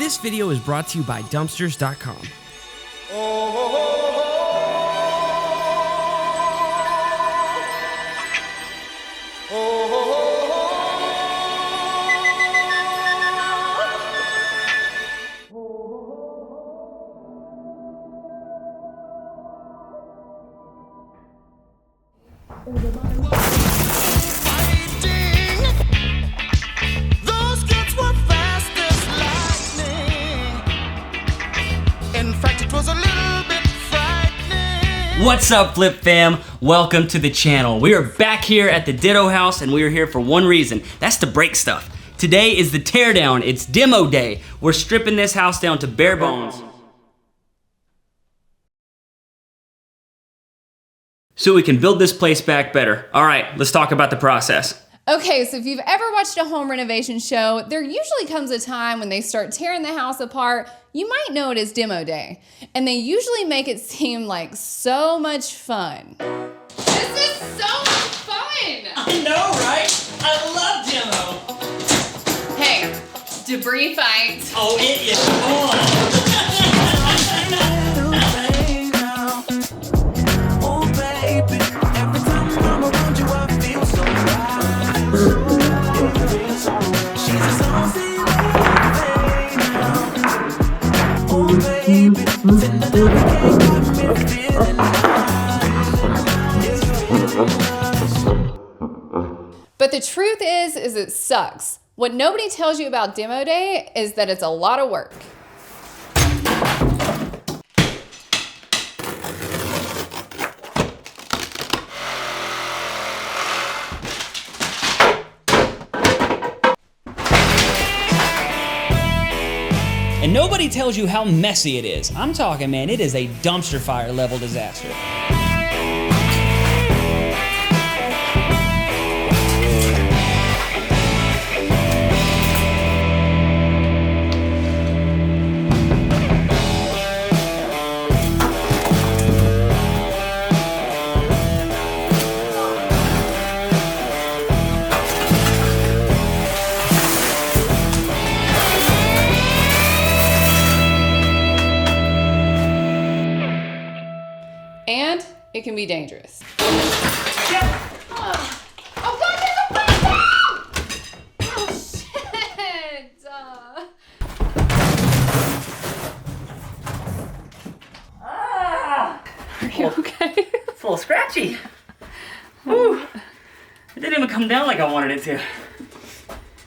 This video is brought to you by dumpsters.com. What's up, Flip fam? Welcome to the channel. We are back here at the Ditto House, and we are here for one reason. That's to break stuff. Today is the teardown. It's demo day. We're stripping this house down to bare bones so we can build this place back better. All right, let's talk about the process. Okay, so if you've ever watched a home renovation show, there usually comes a time when they start tearing the house apart. You might know it as demo day, and they usually make it seem like so much fun. This is so much fun! I know, right? I love demo. Hey, debris fight. Oh, it is on. But the truth is it sucks. What nobody tells you about demo day is that it's a lot of work. And nobody tells you how messy it is. I'm talking, man, it is a dumpster fire level disaster. And it can be dangerous. Yep. Oh God, there's a fire! Oh shit! Are you okay? It's a little scratchy. Whew. It didn't even come down like I wanted it to.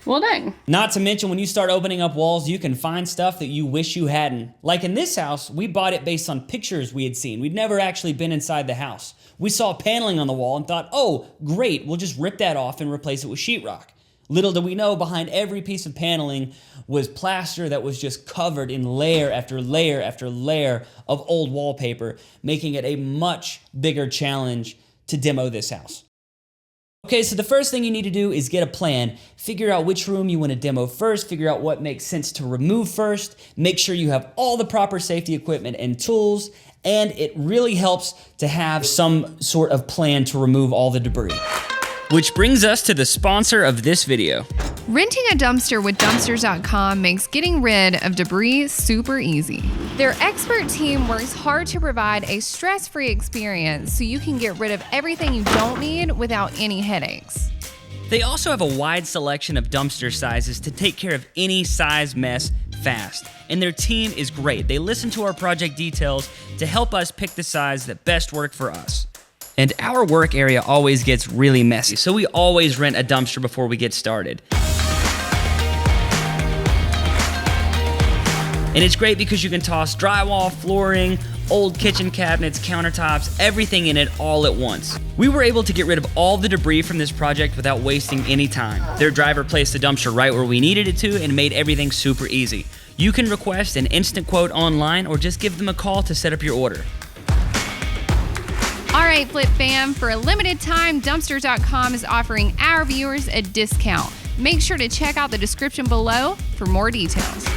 Well, dang. Not to mention, when you start opening up walls, you can find stuff that you wish you hadn't. Like in this house, we bought it based on pictures we had seen. We'd never actually been inside the house. We saw paneling on the wall and thought, oh, great, we'll just rip that off and replace it with sheetrock. Little did we know, behind every piece of paneling was plaster that was just covered in layer after layer after layer of old wallpaper, making it a much bigger challenge to demo this house. Okay, so the first thing you need to do is get a plan. Figure out which room you want to demo first, figure out what makes sense to remove first, make sure you have all the proper safety equipment and tools, and it really helps to have some sort of plan to remove all the debris. Which brings us to the sponsor of this video. Renting a dumpster with dumpsters.com makes getting rid of debris super easy. Their expert team works hard to provide a stress-free experience so you can get rid of everything you don't need without any headaches. They also have a wide selection of dumpster sizes to take care of any size mess fast. And their team is great. They listen to our project details to help us pick the size that best work for us. And our work area always gets really messy, so we always rent a dumpster before we get started. And it's great because you can toss drywall, flooring, old kitchen cabinets, countertops, everything in it all at once. We were able to get rid of all the debris from this project without wasting any time. Their driver placed the dumpster right where we needed it to and made everything super easy. You can request an instant quote online or just give them a call to set up your order. All right, Flip fam, for a limited time, dumpsters.com is offering our viewers a discount. Make sure to check out the description below for more details.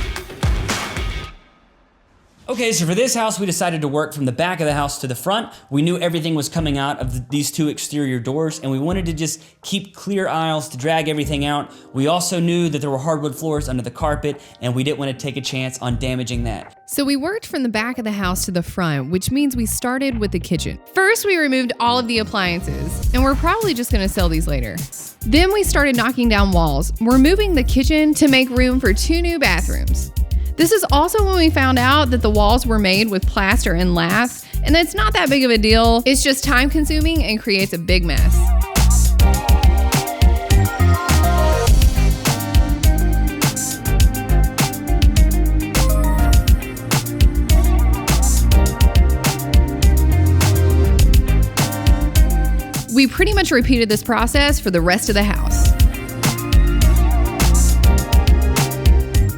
Okay, so for this house, we decided to work from the back of the house to the front. We knew everything was coming out of these two exterior doors, and we wanted to just keep clear aisles to drag everything out. We also knew that there were hardwood floors under the carpet, and we didn't want to take a chance on damaging that. So we worked from the back of the house to the front, which means we started with the kitchen. First, we removed all of the appliances, and we're probably just gonna sell these later. Then we started knocking down walls. We're moving the kitchen to make room for 2 new bathrooms. This is also when we found out that the walls were made with plaster and laths, and it's not that big of a deal. It's just time consuming and creates a big mess. We pretty much repeated this process for the rest of the house.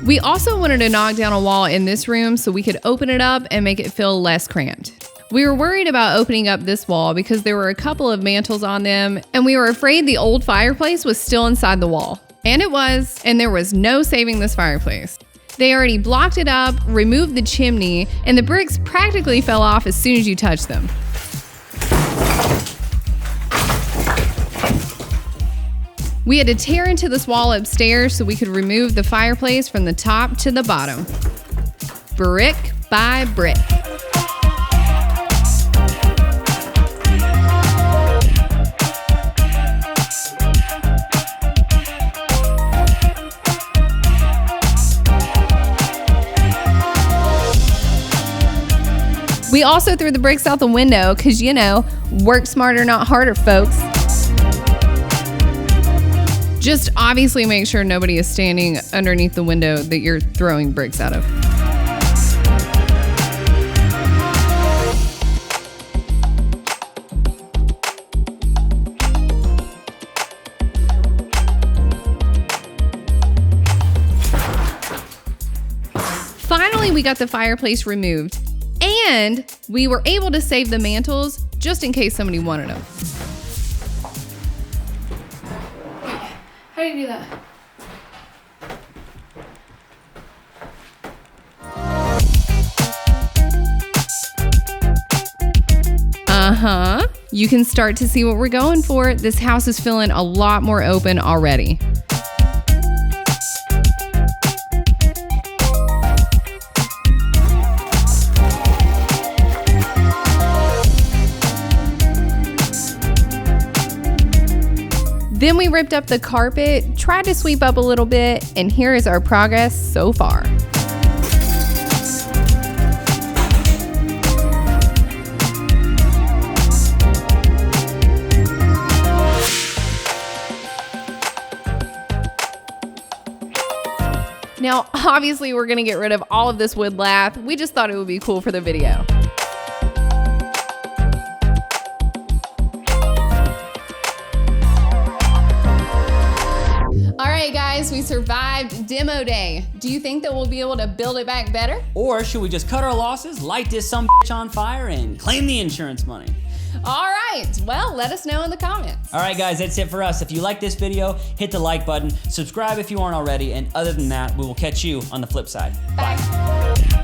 We also wanted to knock down a wall in this room so we could open it up and make it feel less cramped. We were worried about opening up this wall because there were a couple of mantles on them, and we were afraid the old fireplace was still inside the wall. And it was, and there was no saving this fireplace. They already blocked it up, removed the chimney, and the bricks practically fell off as soon as you touched them. We had to tear into this wall upstairs so we could remove the fireplace from the top to the bottom, brick by brick. We also threw the bricks out the window because, you know, work smarter, not harder, folks. Just obviously make sure nobody is standing underneath the window that you're throwing bricks out of. Finally, we got the fireplace removed, and we were able to save the mantles just in case somebody wanted them. How do you do that? You can start to see what we're going for. This house is feeling a lot more open already. Then we ripped up the carpet, tried to sweep up a little bit, and here is our progress so far. Now, obviously, we're gonna get rid of all of this wood lath. We just thought it would be cool for the video. Alright guys, we survived demo day. Do you think that we'll be able to build it back better? Or should we just cut our losses, light this some bitch on fire, and claim the insurance money? Alright, well, let us know in the comments. Alright guys, that's it for us. If you like this video, hit the like button, subscribe if you aren't already, and other than that, we will catch you on the flip side. Bye.